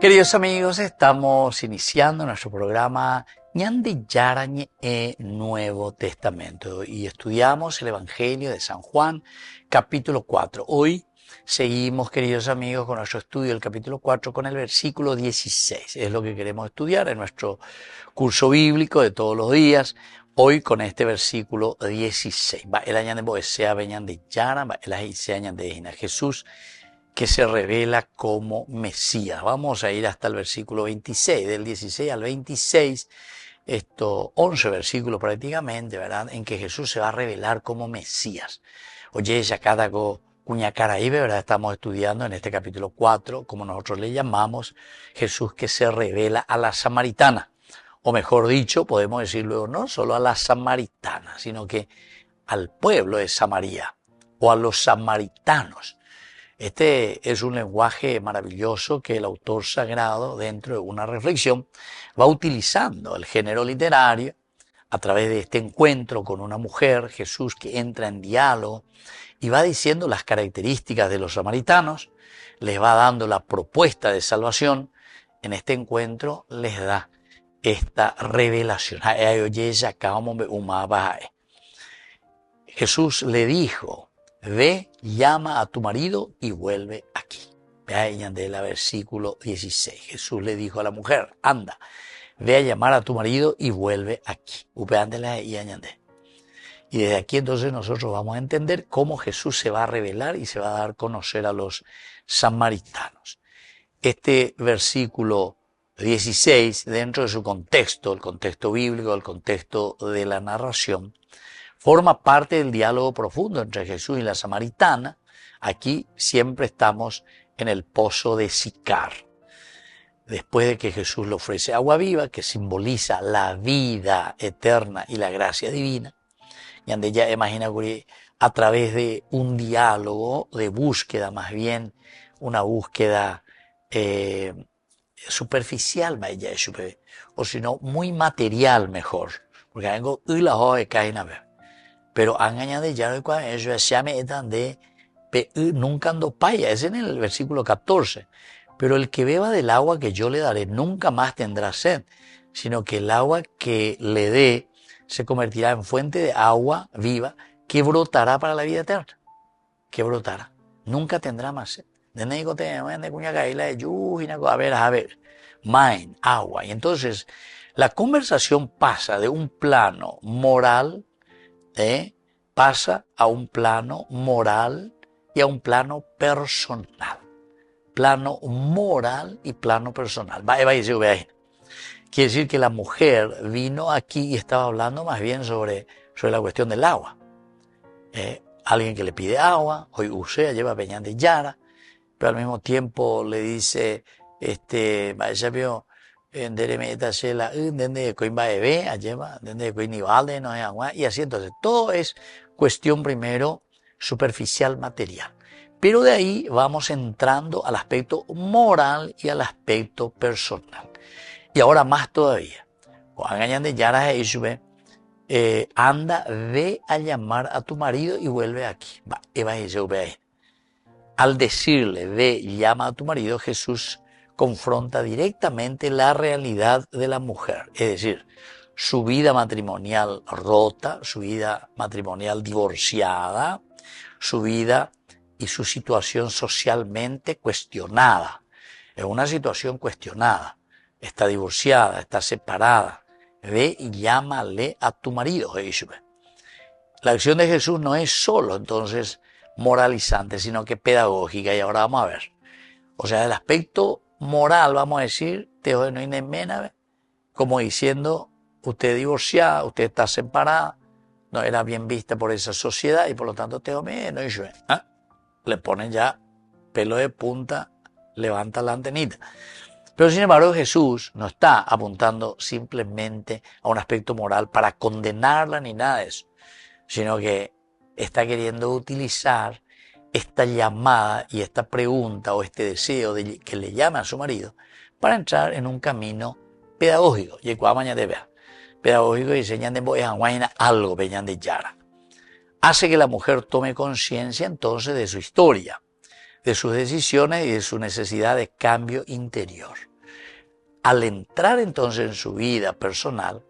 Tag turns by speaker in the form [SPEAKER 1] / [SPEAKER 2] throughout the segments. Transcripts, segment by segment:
[SPEAKER 1] Queridos amigos, estamos iniciando nuestro programa Ñande Yarañe Nuevo Testamento y estudiamos el Evangelio de San Juan, capítulo 4. Hoy seguimos, queridos amigos, con nuestro estudio del capítulo 4 con el versículo 16. Es lo que queremos estudiar en nuestro curso bíblico de todos los días. Hoy con este versículo 16. El año de Boesea veñan de Yara, el año de Jesús, que se revela como Mesías. Vamos a ir hasta el versículo 26, del 16 al 26, 11 versículos prácticamente, ¿verdad?, en que Jesús se va a revelar como Mesías. Oye, ya cada Cuñacaraíbe, ¿verdad?, estamos estudiando en este capítulo 4, como nosotros le llamamos, Jesús que se revela a la samaritana. O mejor dicho, podemos decir luego, no solo a la samaritana, sino que al pueblo de Samaria, o a los samaritanos. Este es un lenguaje maravilloso que el autor sagrado, dentro de una reflexión, va utilizando el género literario a través de este encuentro con una mujer, Jesús que entra en diálogo y va diciendo las características de los samaritanos, les va dando la propuesta de salvación. En este encuentro les da esta revelación. Jesús le dijo: ve, llama a tu marido y vuelve aquí. Vean del versículo 16. Jesús le dijo a la mujer: anda, ve a llamar a tu marido y vuelve aquí. Y desde aquí entonces nosotros vamos a entender cómo Jesús se va a revelar y se va a dar a conocer a los samaritanos. Este versículo 16, dentro de su contexto, el contexto bíblico, el contexto de la narración, forma parte del diálogo profundo entre Jesús y la samaritana. Aquí siempre estamos en el pozo de Sicar. Después de que Jesús le ofrece agua viva, que simboliza la vida eterna y la gracia divina, y donde ya imagina a través de un diálogo de búsqueda, más bien una búsqueda superficial, o si no, muy material mejor, porque algo pero han añadido ya ellos se llaman de nunca ando paya, es en el versículo 14. Pero el que beba del agua que yo le daré nunca más tendrá sed, sino que el agua que le dé se convertirá en fuente de agua viva que brotará para la vida eterna. Que brotará. Nunca tendrá más sed. A ver, main, agua. Y entonces la conversación pasa de un plano moral, pasa a un plano moral y a un plano personal. Plano moral y plano personal. Quiere decir que la mujer vino aquí y estaba hablando más bien sobre la cuestión del agua. Alguien que le pide agua, hoy usted lleva peñán de Yara, pero al mismo tiempo le dice, vaya vio, y así. Entonces todo es cuestión primero superficial, material, pero de ahí vamos entrando al aspecto moral y al aspecto personal. Y ahora más todavía, anda, ve a llamar a tu marido y vuelve aquí. Al decirle ve, llama a tu marido, Jesús confronta directamente la realidad de la mujer, es decir, su vida matrimonial rota, su vida matrimonial divorciada, su vida y su situación socialmente cuestionada. Es una situación cuestionada, está divorciada, está separada. Ve y llámale a tu marido. La acción de Jesús no es solo entonces moralizante, sino que pedagógica, y ahora vamos a ver. O sea, el aspecto moral, vamos a decir, como diciendo, usted es divorciada, usted está separada, no era bien vista por esa sociedad y por lo tanto le ponen ya pelo de punta, levanta la antenita. Pero sin embargo Jesús no está apuntando simplemente a un aspecto moral para condenarla ni nada de eso, sino que está queriendo utilizar esta llamada y esta pregunta o este deseo de que le llame a su marido para entrar en un camino pedagógico. Pedagógico y enseñan de algo, veñan de Yara. Hace que la mujer tome conciencia entonces de su historia, de sus decisiones y de su necesidad de cambio interior. Al entrar entonces en su vida personal,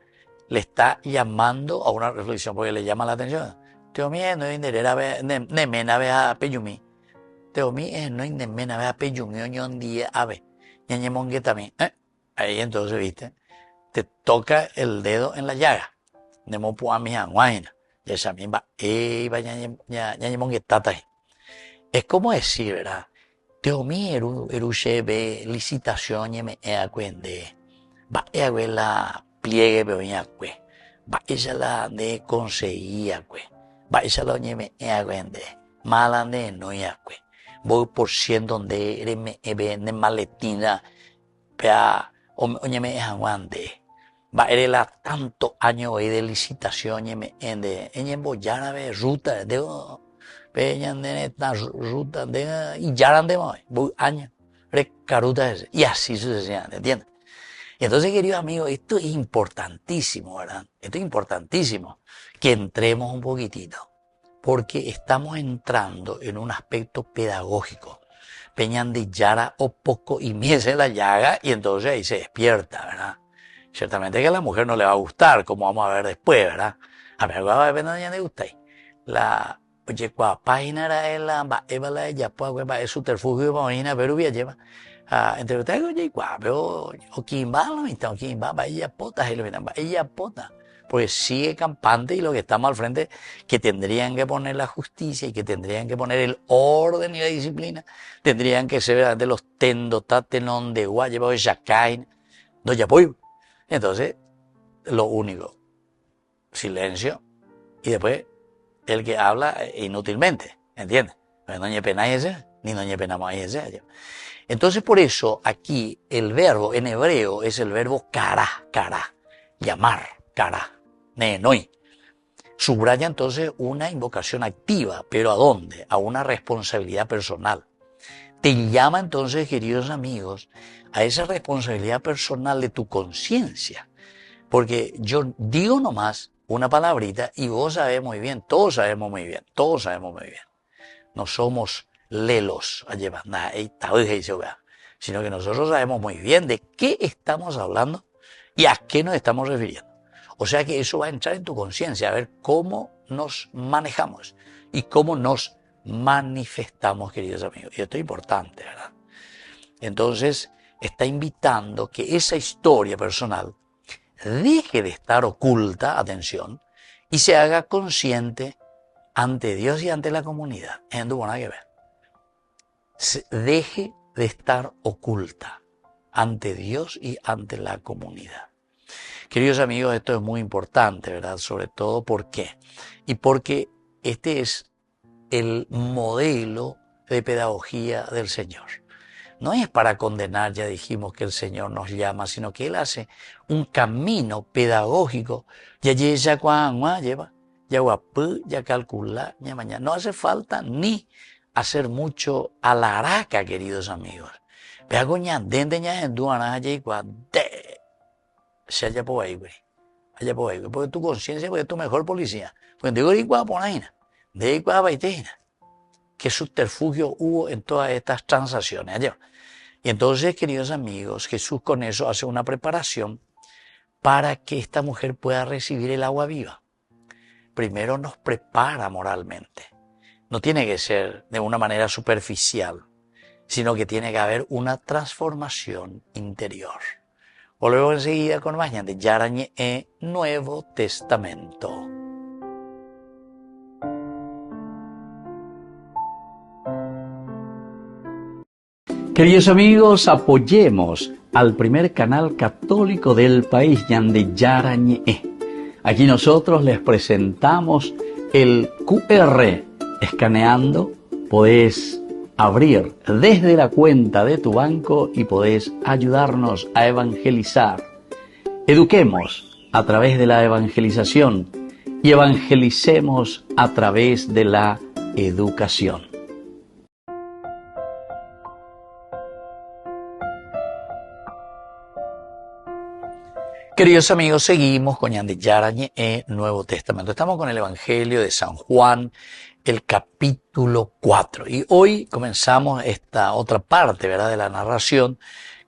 [SPEAKER 1] le está llamando a una reflexión porque le llama la atención. Teomi no nemena vea peyumi. Teomi no nemena vea peyumi oñon día ave. Ñañemongue también. Ahí entonces, viste, te toca el dedo en la llaga. Nemo pua mi anguaina. Y esa misma, va ñañemongue tata. Es como decir, ¿verdad? Teomi eru cheve licitación me cuende. Va la pliegue peoña cue. Va ella la de conseguía cue. Va ella la me cuende. Mala de no ya cue. Voy por ciento donde de maletina pea oñe me aguante. Va la tanto año de licitación me ende. En boyana ve ruta de peñan de esta ruta de y ya de voy año. Recaruta ese. Y así sucesivamente, ¿entiendes? Y entonces, queridos amigos, esto es importantísimo, ¿verdad? Esto es importantísimo que entremos un poquitito, porque estamos entrando en un aspecto pedagógico. Peñan de Yara o poco y miese la llaga y entonces ahí se despierta, ¿verdad? Ciertamente que a la mujer no le va a gustar, como vamos a ver después, ¿verdad? A mí va a depender de le gusta. La, oye, cuál página era la, va a ella, pues, va a subterfugio, página, pero bien lleva. Entre ustedes, oye, pero o quien va, o quien va, ella pota, ella pota, porque sigue campante y lo que estamos al frente, que tendrían que poner la justicia y que tendrían que poner el orden y la disciplina, tendrían que ser de los tendotatenon de guayaba, yacain, no yapoy. Entonces, lo único, silencio, y después el que habla inútilmente, ¿entiendes? No ñe pena ese, ni no ñe pena más ese. Entonces, por eso, aquí el verbo en hebreo es el verbo cara, llamar, cara, nenoi. Subraya entonces una invocación activa, pero ¿a dónde? A una responsabilidad personal. Te llama entonces, queridos amigos, a esa responsabilidad personal de tu conciencia. Porque yo digo nomás una palabrita y vos sabés muy bien, todos sabemos muy bien. No somos lelos a llevar nada, sino que nosotros sabemos muy bien de qué estamos hablando y a qué nos estamos refiriendo. O sea que eso va a entrar en tu conciencia, a ver cómo nos manejamos y cómo nos manifestamos, queridos amigos. Y esto es importante, ¿verdad? Entonces, está invitando que esa historia personal deje de estar oculta, atención, y se haga consciente ante Dios y ante la comunidad. En tu que ver. Deje de estar oculta ante Dios y ante la comunidad. Queridos amigos, esto es muy importante, ¿verdad? Sobre todo, ¿por qué? Y porque este es el modelo de pedagogía del Señor. No es para condenar, ya dijimos que el Señor nos llama, sino que Él hace un camino pedagógico. Ya lleva, ya calcula, ya mañana. No hace falta ni hacer mucho a la araca, queridos amigos. Porque tu conciencia es tu mejor policía. Porque digo, qué subterfugio hubo en todas estas transacciones. Y entonces, queridos amigos, Jesús con eso hace una preparación para que esta mujer pueda recibir el agua viva. Primero nos prepara moralmente. No tiene que ser de una manera superficial, sino que tiene que haber una transformación interior. Volvemos enseguida con más de Yarañe Nuevo Testamento. Queridos amigos, apoyemos al primer canal católico del país, Yande Yarañe. Aquí nosotros les presentamos el QR. Escaneando, podés abrir desde la cuenta de tu banco y podés ayudarnos a evangelizar. Eduquemos a través de la evangelización y evangelicemos a través de la educación. Queridos amigos, seguimos con Yarañe Nuevo Testamento. Estamos con el Evangelio de San Juan, el capítulo 4. Y hoy comenzamos esta otra parte, ¿verdad?, de la narración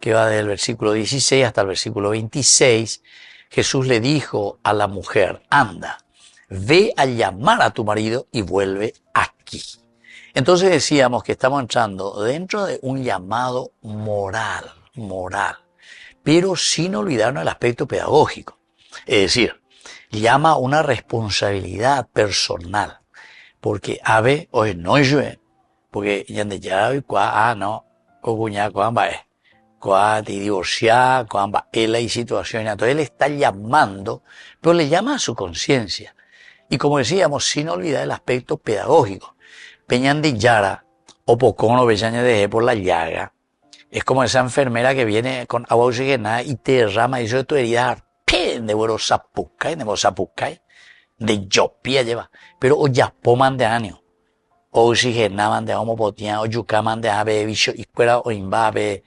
[SPEAKER 1] que va desde el versículo 16 hasta el versículo 26. Jesús le dijo a la mujer, anda, ve a llamar a tu marido y vuelve aquí. Entonces decíamos que estamos entrando dentro de un llamado moral, pero sin olvidarnos el aspecto pedagógico. Es decir, llama a una responsabilidad personal. Porque ave hoy no llueve. Porque ya de ya hoy no, cocuña cuamba es. Cuando te divorcia, cuando él hay situaciones. Entonces él está llamando, pero le llama a su conciencia. Y como decíamos, sin olvidar el aspecto pedagógico. Peñan de Yara, o Pocono, Bellaña de por la llaga. Es como esa enfermera que viene con agua oxigenada y te derrama y eso de tu herida. De bueno zapucay, de zapucay. De Yopia lleva. Pero o Yapoman de año. O oxigenaban de homopotia, o yucaman de ave, bicho, y fuera o imbabe,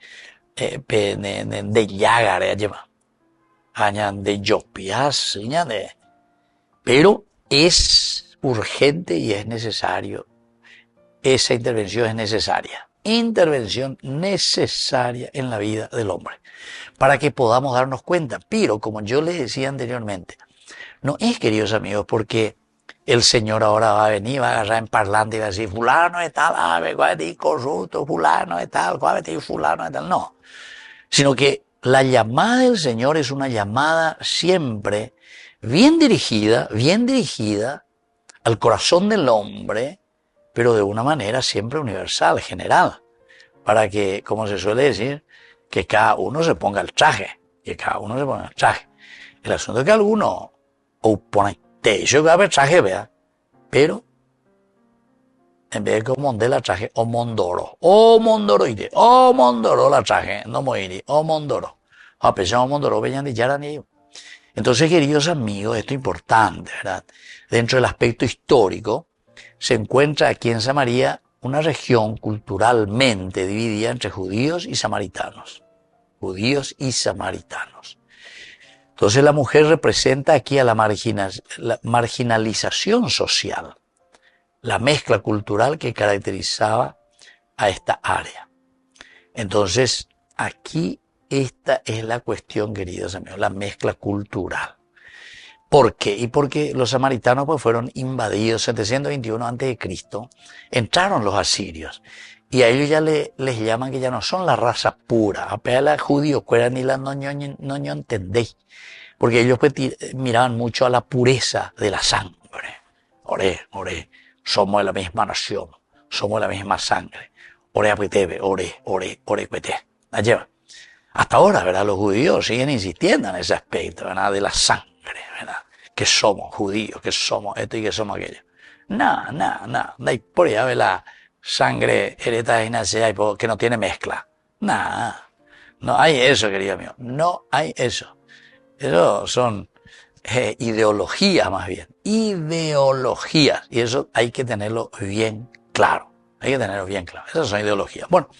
[SPEAKER 1] de llaga, lleva. Añan de Yopia, seña de. Pero es urgente y es necesario. Esa intervención es necesaria. Intervención necesaria en la vida del hombre. Para que podamos darnos cuenta. Pero, como yo les decía anteriormente, no es, queridos amigos, porque el Señor ahora va a venir, va a agarrar en parlante y va a decir, fulano es tal, corrupto, fulano es tal, fulano es tal. No. Sino que la llamada del Señor es una llamada siempre bien dirigida al corazón del hombre, pero de una manera siempre universal, general, para que, como se suele decir, que cada uno se ponga el traje, El asunto es que algunos o ponen techo que haber traje, vea, pero en vez de que mondé la traje, o mondoro la traje, no moiri, o mondoro. A pesar de mondoro, venían de yaran ellos. Entonces, queridos amigos, esto es importante, ¿verdad? Dentro del aspecto histórico, se encuentra aquí en Samaria una región culturalmente dividida entre judíos y samaritanos. Entonces la mujer representa aquí a la marginalización social, la mezcla cultural que caracterizaba a esta área. Entonces, aquí esta es la cuestión, queridos amigos, la mezcla cultural. ¿Por qué? Y porque los samaritanos pues fueron invadidos 721 a.C., entraron los asirios. Y a ellos ya les llaman que ya no son la raza pura. Apenas la judíos, ni la no entendéis. Porque ellos pues miraban mucho a la pureza de la sangre. Oré, somos de la misma nación, somos de la misma sangre. Oré apetebe, oré, cuete. La lleva. Hasta ahora, ¿verdad? Los judíos siguen insistiendo en ese aspecto, ¿verdad? De la sangre, ¿verdad? Que somos judíos, que somos esto y que somos aquello. No. Da por allá, ¿verdad? Sangre heredada y nace que no tiene mezcla. Nada. No hay eso, querido amigo. No hay eso. Eso son ideologías más bien. Ideologías. Y eso hay que tenerlo bien claro. Esas son ideologías. Bueno,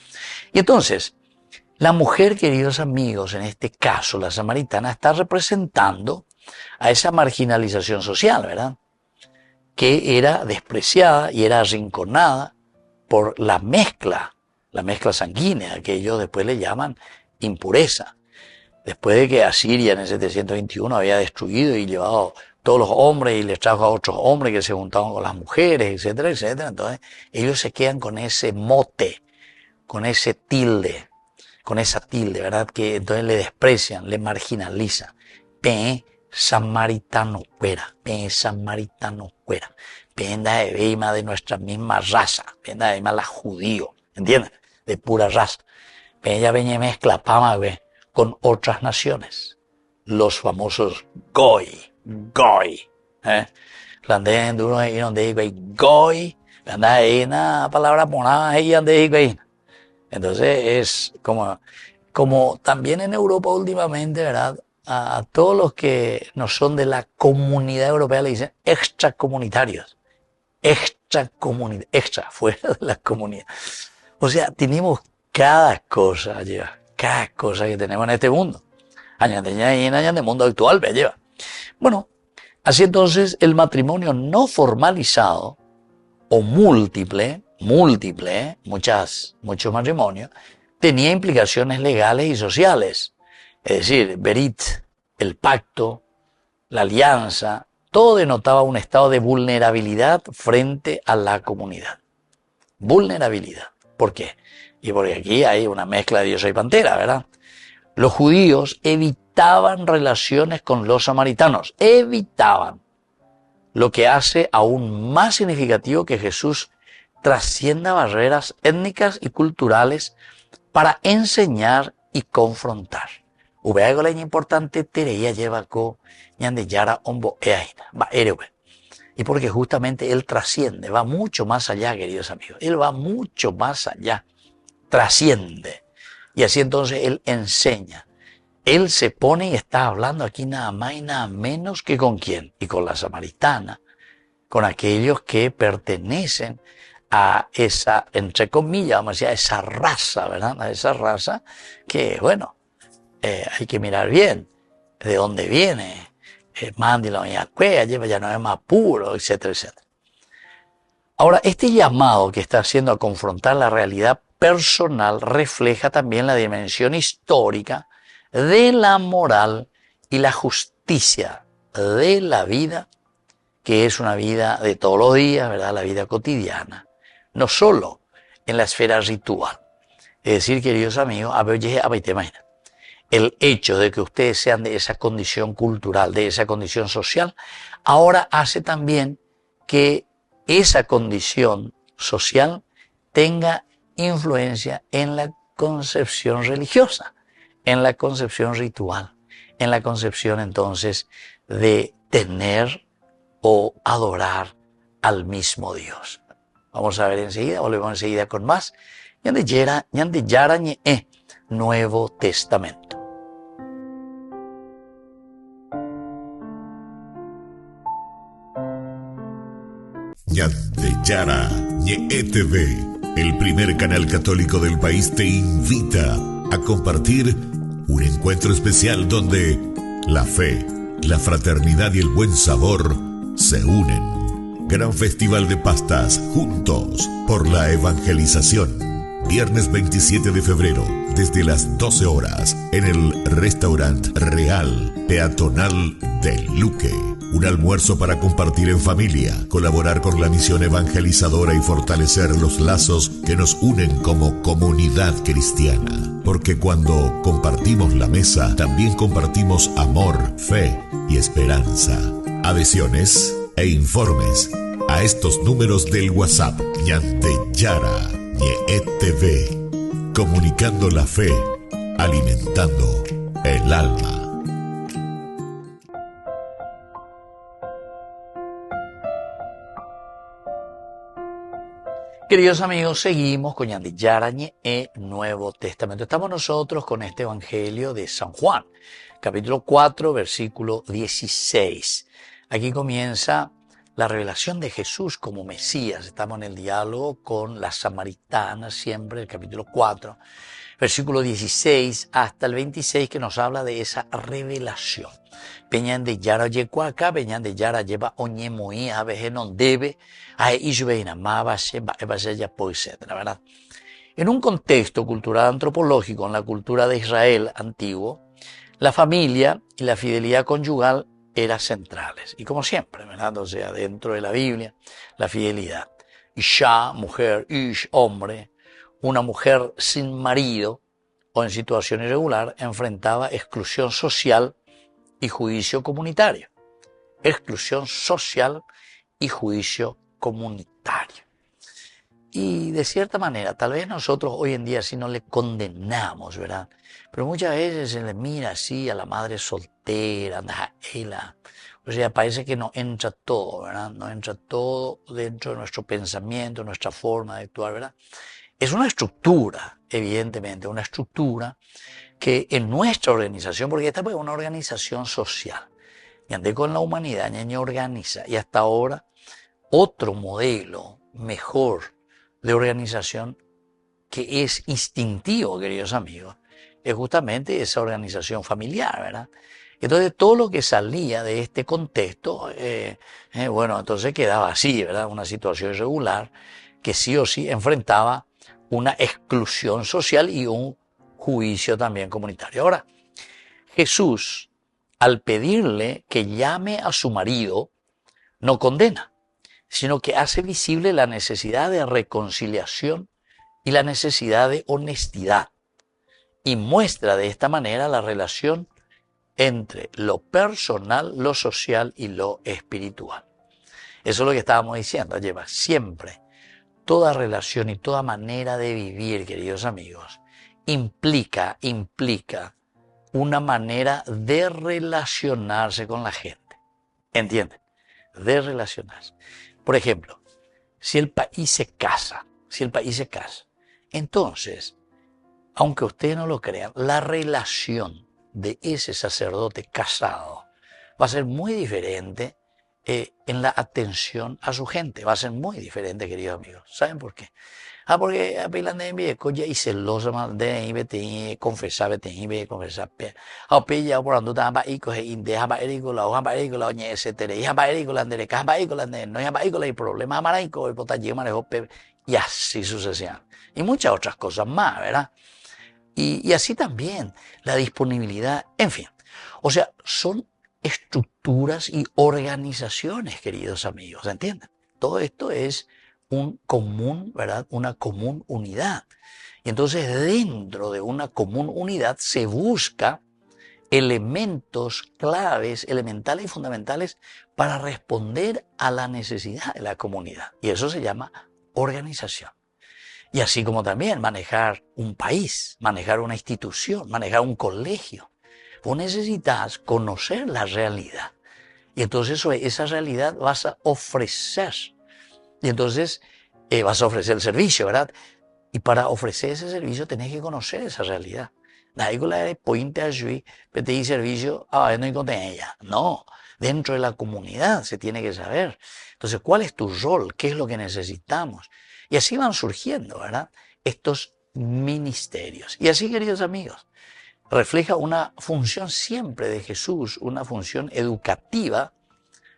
[SPEAKER 1] y entonces, la mujer, queridos amigos, en este caso, la samaritana, está representando a esa marginalización social, ¿verdad? Que era despreciada y era arrinconada por la mezcla sanguínea, que ellos después le llaman impureza. Después de que Asiria en el 721 había destruido y llevado todos los hombres y les trajo a otros hombres que se juntaban con las mujeres, etcétera, entonces ellos se quedan con ese mote, con ese tilde, ¿verdad? Que entonces le desprecian, le marginalizan. Samaritano fuera, penda de veima de nuestra misma raza, penda de veima la judío, ¿entiendes? De pura raza. Ella venía mezcla pama con otras naciones, los famosos goy, Landé uno ahí donde digo goy, anda ahí una palabra monada ahí donde digo ahí. Entonces es como también en Europa últimamente, ¿verdad? A todos los que no son de la comunidad europea le dicen extracomunitarios. Extra, fuera de la comunidad. O sea, tenemos cada cosa que tenemos en este mundo. En el mundo actual, lleva. Bueno, así entonces el matrimonio no formalizado o múltiple, muchos matrimonios, tenía implicaciones legales y sociales. Es decir, berit, el pacto, la alianza, todo denotaba un estado de vulnerabilidad frente a la comunidad. Vulnerabilidad. ¿Por qué? Y porque aquí hay una mezcla de diosa y pantera, ¿verdad? Los judíos evitaban relaciones con los samaritanos, evitaban. Lo que hace aún más significativo que Jesús trascienda barreras étnicas y culturales para enseñar y confrontar. Ube algo importante tereía lleva co ñande yara ombo eaina, va erebe. Y porque justamente él trasciende, va mucho más allá, queridos amigos. Él va mucho más allá, trasciende. Y así entonces él enseña. Él se pone y está hablando aquí nada más y nada menos que con quién. Y con la samaritana, con aquellos que pertenecen a esa, entre comillas, vamos a decir, a esa raza, ¿verdad? A esa raza que, bueno, hay que mirar bien de dónde viene. Mándilo ya no es más puro, etcétera, etcétera. Ahora, este llamado que está haciendo a confrontar la realidad personal refleja también la dimensión histórica de la moral y la justicia de la vida, que es una vida de todos los días, ¿verdad? La vida cotidiana, no solo en la esfera ritual. Es decir, queridos amigos, el hecho de que ustedes sean de esa condición cultural, de esa condición social, ahora hace también que esa condición social tenga influencia en la concepción religiosa, en la concepción ritual, en la concepción entonces de tener o adorar al mismo Dios. Vamos a ver enseguida, volvemos enseguida con más. Ñande yara ñe Nuevo Testamento.
[SPEAKER 2] Ñande Yara Ñe TV, el primer canal católico del país, te invita a compartir un encuentro especial donde la fe, la fraternidad y el buen sabor se unen. Gran festival de pastas, juntos por la evangelización. Viernes 27 de febrero, desde las 12 horas, en el Restaurant Real Peatonal del Luque. Un almuerzo para compartir en familia, colaborar con la misión evangelizadora y fortalecer los lazos que nos unen como comunidad cristiana. Porque cuando compartimos la mesa, también compartimos amor, fe y esperanza. Adhesiones e informes a estos números del WhatsApp. Ñande Yara Ñe TV. Comunicando la fe, alimentando el alma.
[SPEAKER 1] Queridos amigos, seguimos con Ñande Yara Ñe Nuevo Testamento. Estamos nosotros con este Evangelio de San Juan, capítulo 4, versículo 16. Aquí comienza la revelación de Jesús como Mesías. Estamos en el diálogo con la samaritana, siempre, el capítulo 4, versículo 16 hasta el 26, que nos habla de esa revelación. Peñande Yara Yecuaca, Peñande Yara lleva Oñemoí, a veces no debe, a Isbeina, Mabase, Ebasella, etcétera, ¿verdad? En un contexto cultural antropológico, en la cultura de Israel antiguo, la familia y la fidelidad conyugal eran centrales. Y como siempre, ¿verdad? O sea, dentro de la Biblia, la fidelidad. Isha, mujer, Ish, hombre. Una mujer sin marido o en situación irregular enfrentaba exclusión social y juicio comunitario. Exclusión social y juicio comunitario. Y de cierta manera, tal vez nosotros hoy en día sí no le condenamos, ¿verdad? Pero muchas veces se le mira así a la madre soltera, o sea, parece que no entra todo, ¿verdad? No entra todo dentro de nuestro pensamiento, nuestra forma de actuar, ¿verdad? Es una estructura, evidentemente, una estructura que en nuestra organización, porque esta es una organización social, y andé con la humanidad, ñaña organiza, y hasta ahora otro modelo mejor de organización que es instintivo, queridos amigos, es justamente esa organización familiar, ¿verdad? Entonces todo lo que salía de este contexto, bueno, entonces quedaba así, ¿verdad? Una situación irregular que sí o sí enfrentaba una exclusión social y un juicio también comunitario. Ahora, Jesús, al pedirle que llame a su marido, no condena, sino que hace visible la necesidad de reconciliación y la necesidad de honestidad. Y muestra de esta manera la relación entre lo personal, lo social y lo espiritual. Eso es lo que estábamos diciendo, lleva siempre. Toda relación y toda manera de vivir, queridos amigos, implica una manera de relacionarse con la gente. ¿Entienden? De relacionarse. Por ejemplo, si el país se casa, entonces, aunque ustedes no lo crean, la relación de ese sacerdote casado va a ser muy diferente en la atención a su gente. Va a ser muy diferente, queridos amigos. ¿Saben por qué? Porque a pila de envíe coya y celosa más de envíe te confesar pe. A pilla por ando tan ba y coge inde ha ba ericola o ha ba ericola oñe etcétera. Y ha ba ericola andere ka ba ericola no ha ba ericola y problema maraico y pota llema de y así sucesivamente. Y muchas otras cosas más, ¿verdad? Y así también la disponibilidad, en fin. O sea, son estructuras y organizaciones, queridos amigos, ¿entienden? Todo esto es un común, ¿verdad? Una común unidad. Y entonces dentro de una común unidad se busca elementos claves, elementales y fundamentales para responder a la necesidad de la comunidad. Y eso se llama organización. Y así como también manejar un país, manejar una institución, manejar un colegio. Vos necesitas conocer la realidad. Y entonces esa realidad vas a ofrecer. Y entonces vas a ofrecer el servicio, ¿verdad? Y para ofrecer ese servicio tenés que conocer esa realidad. Nadie con la pointe allí, pedí servicio, no encontré ella. No, dentro de la comunidad se tiene que saber. Entonces, ¿cuál es tu rol? ¿Qué es lo que necesitamos? Y así van surgiendo, ¿verdad? Estos ministerios. Y así, queridos amigos, refleja una función siempre de Jesús, una función educativa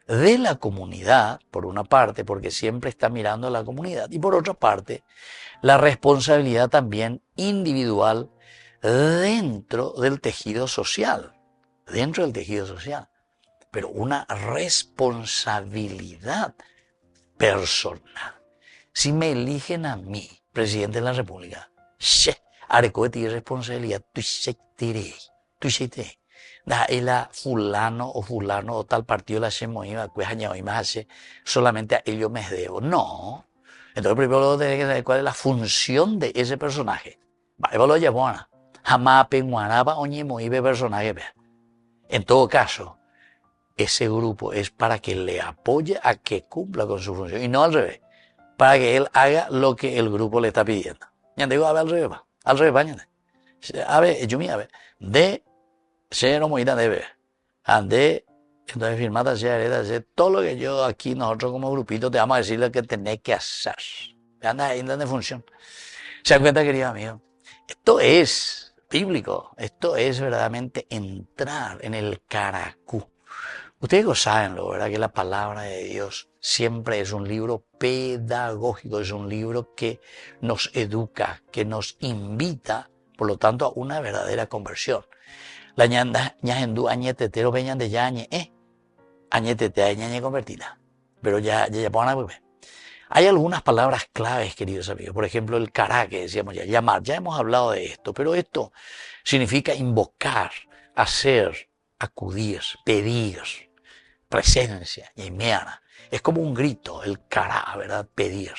[SPEAKER 1] de la comunidad, por una parte, porque siempre está mirando a la comunidad, y por otra parte, la responsabilidad también individual dentro del tejido social, pero una responsabilidad personal. Si me eligen a mí, presidente de la República, haré responsabilidad, la fulano o tal partido la shemoiva, solamente a ellos me debo. No. Entonces primero tenés que saber cuál es la función de ese personaje. En todo caso, ese grupo es para que le apoye a que cumpla con su función y no al revés, para que él haga lo que el grupo le está pidiendo. Ya digo, al revés, de ser homoína debe, ande, entonces firmada sea hereda, todo lo que yo aquí nosotros como grupito te vamos a decir lo que tenés que hacer. Anda ahí en función. ¿Se dan cuenta, querido amigo? Esto es bíblico, esto es verdaderamente entrar en el caracú. Ustedes lo saben, ¿verdad? Que la palabra de Dios siempre es un libro pedagógico, es un libro que nos educa, que nos invita, por lo tanto, a una verdadera conversión. La ñahendú añetetero peñan de yañe, añetete ñañe convertida. Pero ya pongan a. Hay algunas palabras claves, queridos amigos. Por ejemplo, el cará, que decíamos ya, llamar. Ya hemos hablado de esto, pero esto significa invocar, hacer, acudir, pedir, presencia, yemeana. Es como un grito, el cará, ¿verdad? Pedir.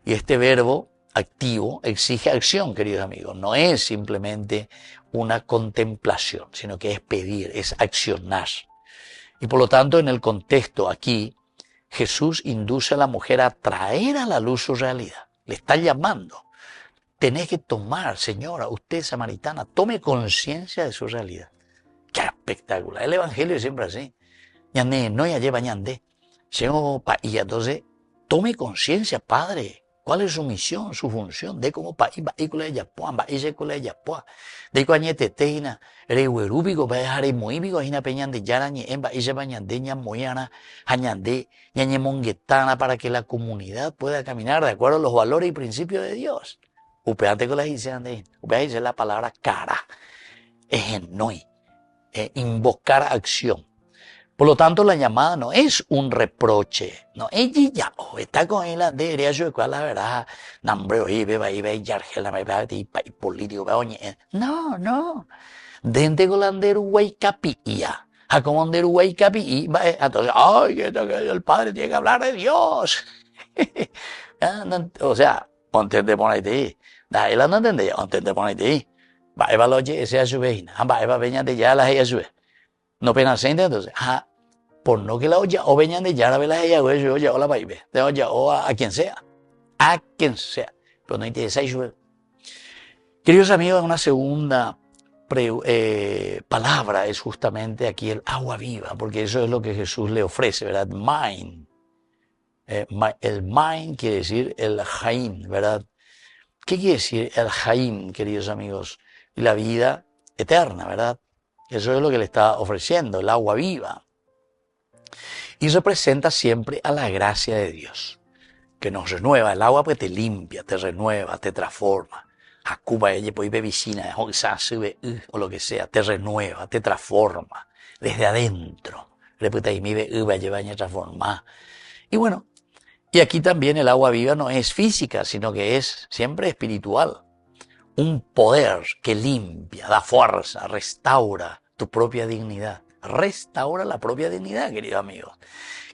[SPEAKER 1] Y este verbo activo exige acción, queridos amigos. No es simplemente una contemplación, sino que es pedir, es accionar. Y por lo tanto, en el contexto aquí, Jesús induce a la mujer a traer a la luz su realidad. Le está llamando. Tenés que tomar, señora, usted samaritana, tome conciencia de su realidad. ¡Qué espectacular! El evangelio es siempre así. No ya lleva ñande. Y entonces, tome conciencia, padre. ¿Cuál es su misión, su función? De como país, vehículo ya puan, vehículo ya puan. De cuañete teina, rehuerúbico, va a dejar moíbico, hina peñande yarañe, en vehículo bañande, ñamoyana, añande, ñañemonguetana, para que la comunidad pueda caminar de acuerdo a los valores y principios de Dios. Upeante con las de upeante dice la palabra cara, es enoi, invocar acción. Por lo tanto, la llamada no es un reproche, no, ella ya, está con él, debería yo la verdad, nombre, oye, beba, iba, y yargela, me va, y político, oye, no, dente colandero, güey, capilla, a como andero, güey, capilla, entonces, ay, el padre tiene que hablar de Dios, o sea, ponte de ponerte, da, él no entiende, ponte de ponerte, va, eva, lo oye, ese a su vecina, va, eva, veña de ya, la ella sube. No pena sente entonces, por no que la olla o veñan de ya la vela ella güey yo ya o la baile, de olla o a quien sea, pero no interesa eso. Queridos amigos, una segunda palabra es justamente aquí el agua viva, porque eso es lo que Jesús le ofrece, ¿verdad? Main. El main quiere decir el jaim, ¿verdad? ¿Qué quiere decir el jaim, queridos amigos? La vida eterna, ¿verdad? Eso es lo que le está ofreciendo, el agua viva. Y representa siempre a la gracia de Dios, que nos renueva. El agua pues te limpia, te renueva, te transforma. A Cuba ella pues bebicina, o lo que sea, te renueva, te transforma desde adentro. Y bueno, y aquí también el agua viva no es física, sino que es siempre espiritual. Un poder que limpia, da fuerza, restaura tu propia dignidad. Restaura la propia dignidad, queridos amigos.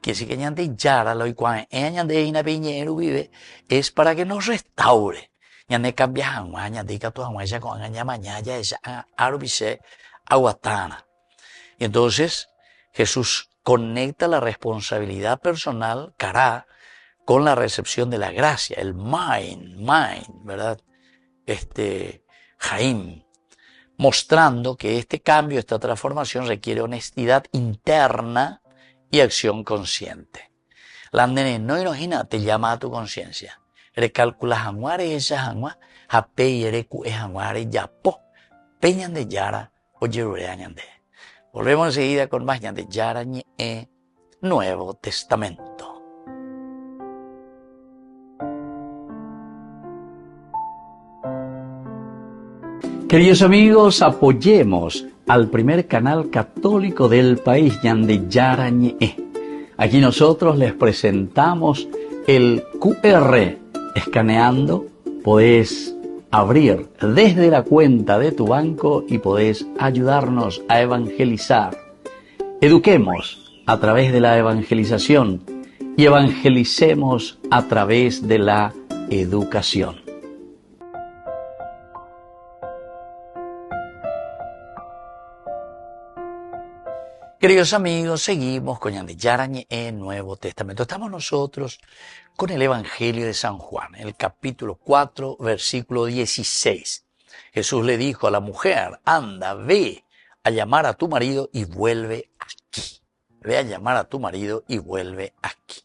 [SPEAKER 1] Que si que ñande yara lo igual, ñande ina piñero vive, es para que nos restaure. Ñande cambia agua, ñande que tu agua ya con aña mañana ya es arbise aguatana. Y entonces Jesús conecta la responsabilidad personal, cara, con la recepción de la gracia, el mind, ¿verdad? Jaim, mostrando que este cambio, esta transformación requiere honestidad interna y acción consciente. La nene no imagina, te llama a tu conciencia. Recalcula januare esa janua, jape y erecu es januare yapo, peñan de yara o yerure añande. Volvemos enseguida con más de yara ñe Nuevo Testamento. Queridos amigos, apoyemos al primer canal católico del país, Ñande Yarañe. Aquí nosotros les presentamos el QR. Escaneando, podés abrir desde la cuenta de tu banco y podés ayudarnos a evangelizar. Eduquemos a través de la evangelización y evangelicemos a través de la educación. Queridos amigos, seguimos con Ñande Yarañe en Nuevo Testamento. Estamos nosotros con el Evangelio de San Juan, el capítulo 4, versículo 16. Jesús le dijo a la mujer, anda, ve a llamar a tu marido y vuelve aquí. Ve a llamar a tu marido y vuelve aquí.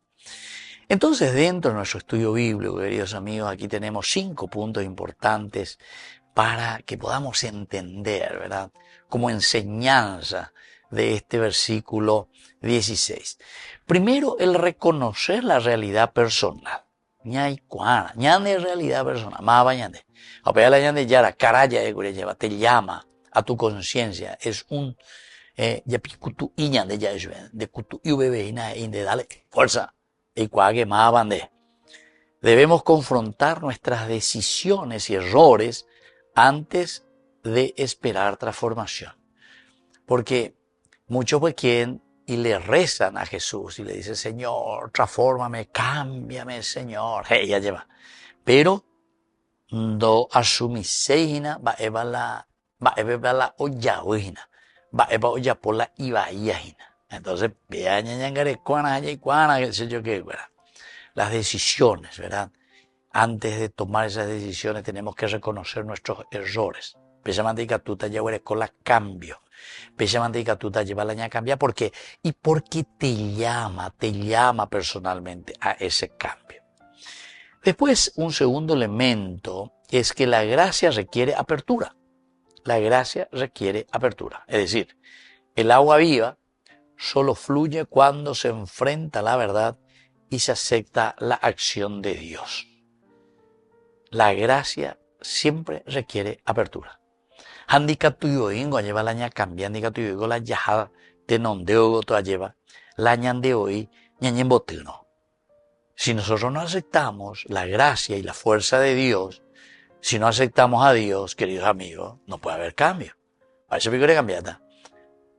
[SPEAKER 1] Entonces, dentro de nuestro estudio bíblico, queridos amigos, aquí tenemos 5 puntos importantes para que podamos entender, ¿verdad? Como enseñanza de este versículo 16. Primero, el reconocer la realidad personal. Ñay cuana, ñande realidad personal. Más bañande. Apea la ñande yara, caraya de lleva, te llama a tu conciencia. Es un yapicutu y ñande ya es de cutu y bebé y nada, de dale fuerza. Y cuague más bande. Debemos confrontar nuestras decisiones y errores antes de esperar transformación. Porque muchos pues quieren y le rezan a Jesús y le dicen, Señor, transfórmame, cámbiame, Señor. Ella lleva. Pero no asumiseina va eva la olla oina, va eva olla por la ibaíajina. Entonces, vea ñañangare cuana y cuana, qué sé yo qué, ¿verdad? Las decisiones, ¿verdad? Antes de tomar esas decisiones tenemos que reconocer nuestros errores. Precisamente que tú te llevas con la cambio. Precisamente que tú te llevas la ña cambia. ¿Por qué? Y porque te llama personalmente a ese cambio. Después, un segundo elemento es que la gracia requiere apertura. La gracia requiere apertura. Es decir, el agua viva solo fluye cuando se enfrenta a la verdad y se acepta la acción de Dios. La gracia siempre requiere apertura. Handicap tuyo ingo lleva la ña cambia, handicap tuyo la yaja de nondeo toda lleva, la ñan de hoy ñañen botino. Si nosotros no aceptamos la gracia y la fuerza de Dios, si no aceptamos a Dios, queridos amigos, no puede haber cambio. A eso pico de cambiata.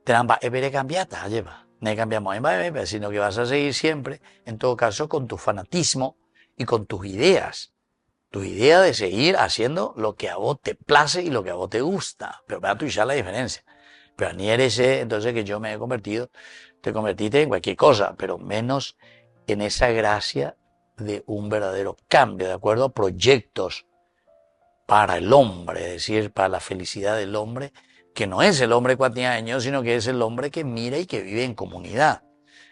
[SPEAKER 1] Tenamba evere cambiata, lleva. No cambiamos en sino que vas a seguir siempre, en todo caso, con tu fanatismo y con tus ideas. Tu idea de seguir haciendo lo que a vos te place y lo que a vos te gusta. Pero para tú ya la diferencia. Pero ni eres entonces que yo me he convertido, te convertiste en cualquier cosa, pero menos en esa gracia de un verdadero cambio, de acuerdo a proyectos para el hombre, es decir, para la felicidad del hombre, que no es el hombre cuatiaño, sino que es el hombre que mira y que vive en comunidad.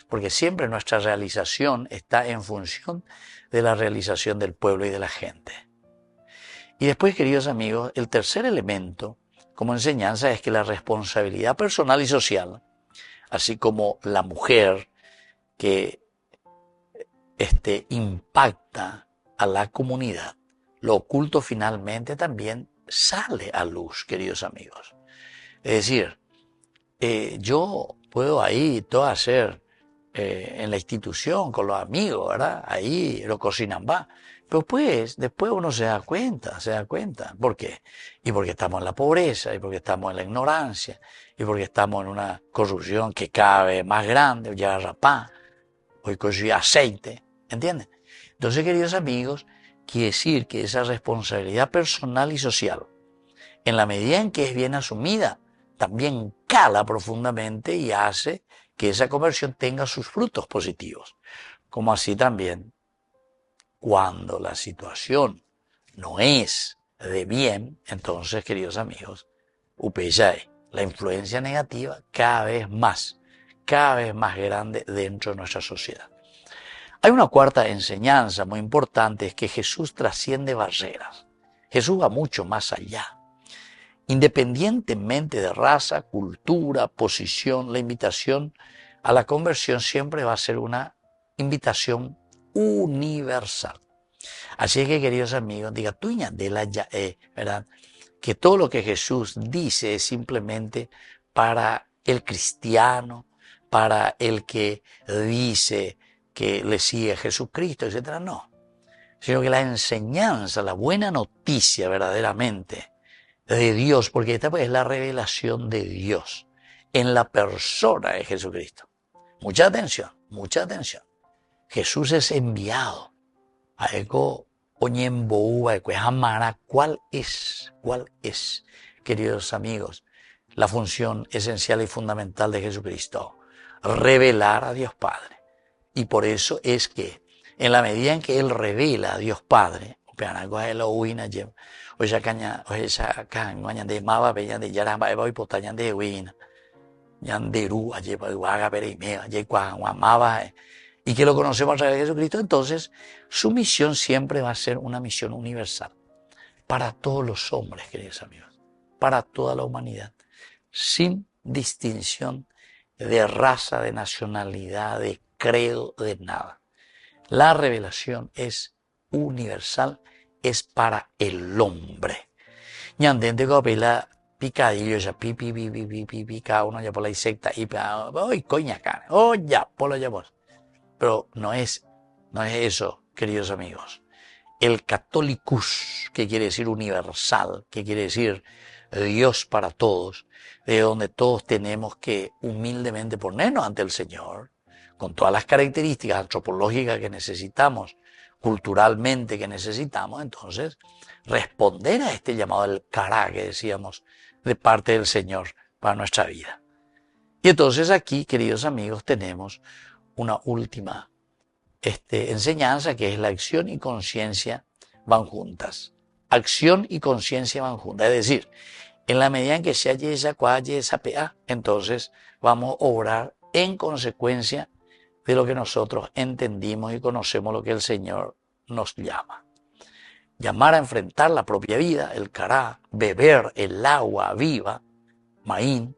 [SPEAKER 1] Porque siempre nuestra realización está en función de la realización del pueblo y de la gente. Y después, queridos amigos, el tercer elemento como enseñanza es que la responsabilidad personal y social, así como la mujer que impacta a la comunidad, lo oculto finalmente también sale a luz, queridos amigos. Es decir, yo puedo ahí todo hacer en la institución, con los amigos, ¿verdad? Ahí lo cocinan va. Pero pues, después uno se da cuenta. ¿Por qué? Y porque estamos en la pobreza, y porque estamos en la ignorancia, y porque estamos en una corrupción que cada vez más grande, ya rapá, hoy construye aceite, ¿entienden? Entonces, queridos amigos, quiere decir que esa responsabilidad personal y social, en la medida en que es bien asumida, también cala profundamente y hace que esa conversión tenga sus frutos positivos. Como así también, cuando la situación no es de bien, entonces, queridos amigos, upeyay, la influencia negativa cada vez más grande dentro de nuestra sociedad. Hay una cuarta enseñanza muy importante, es que Jesús trasciende barreras. Jesús va mucho más allá. Independientemente de raza, cultura, posición, la invitación a la conversión siempre va a ser una invitación universal. Así que, queridos amigos, diga tuña de la ya, ¿verdad? Que todo lo que Jesús dice es simplemente para el cristiano, para el que dice que le sigue a Jesucristo, etc. No, sino que la enseñanza, la buena noticia verdaderamente de Dios, porque esta es la revelación de Dios en la persona de Jesucristo. Mucha atención, mucha atención. Jesús es enviado a eco oñemboúba, eco amara. ¿Cuál es, queridos amigos, la función esencial y fundamental de Jesucristo? Revelar a Dios Padre. Y por eso es que en la medida en que Él revela a Dios Padre, y que lo conocemos a través de Jesucristo, entonces su misión siempre va a ser una misión universal para todos los hombres, queridos amigos, para toda la humanidad, sin distinción de raza, de nacionalidad, de credo, de nada. La revelación es universal, es para el hombre. Ñandente copila picadillo, ya pi, cada uno ya por la insecta, y hoy coña cara, ya, por lo llevamos. Pero no es eso, queridos amigos. El catholicus, que quiere decir universal, que quiere decir Dios para todos, de donde todos tenemos que humildemente ponernos ante el Señor, con todas las características antropológicas que necesitamos, culturalmente que necesitamos, entonces responder a este llamado del cará que decíamos de parte del Señor para nuestra vida. Y entonces aquí, queridos amigos, tenemos una última enseñanza, que es la acción y conciencia van juntas. Acción y conciencia van juntas, es decir, en la medida en que se halle esa cualle, esa PA, entonces vamos a obrar en consecuencia de lo que nosotros entendimos y conocemos lo que el Señor nos llama. Llamar a enfrentar la propia vida, el cará, beber el agua viva, Maín,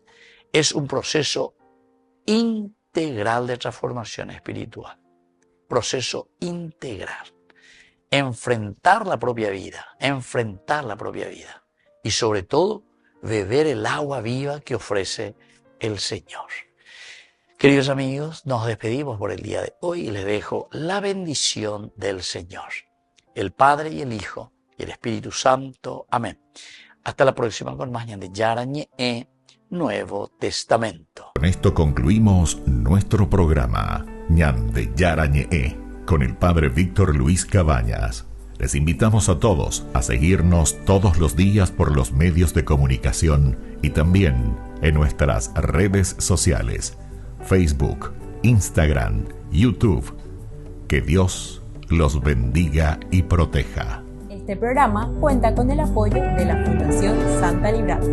[SPEAKER 1] es un proceso integral de transformación espiritual. Proceso integral. Enfrentar la propia vida, y sobre todo beber el agua viva que ofrece el Señor. Queridos amigos, nos despedimos por el día de hoy y les dejo la bendición del Señor, el Padre y el Hijo y el Espíritu Santo. Amén. Hasta la próxima con más Ñande Yarañe Nuevo Testamento.
[SPEAKER 2] Con esto concluimos nuestro programa Ñande Yarañe con el Padre Víctor Luis Cabañas. Les invitamos a todos a seguirnos todos los días por los medios de comunicación y también en nuestras redes sociales, Facebook, Instagram, YouTube. Que Dios los bendiga y proteja.
[SPEAKER 3] Este programa cuenta con el apoyo de la Fundación Santa Librada.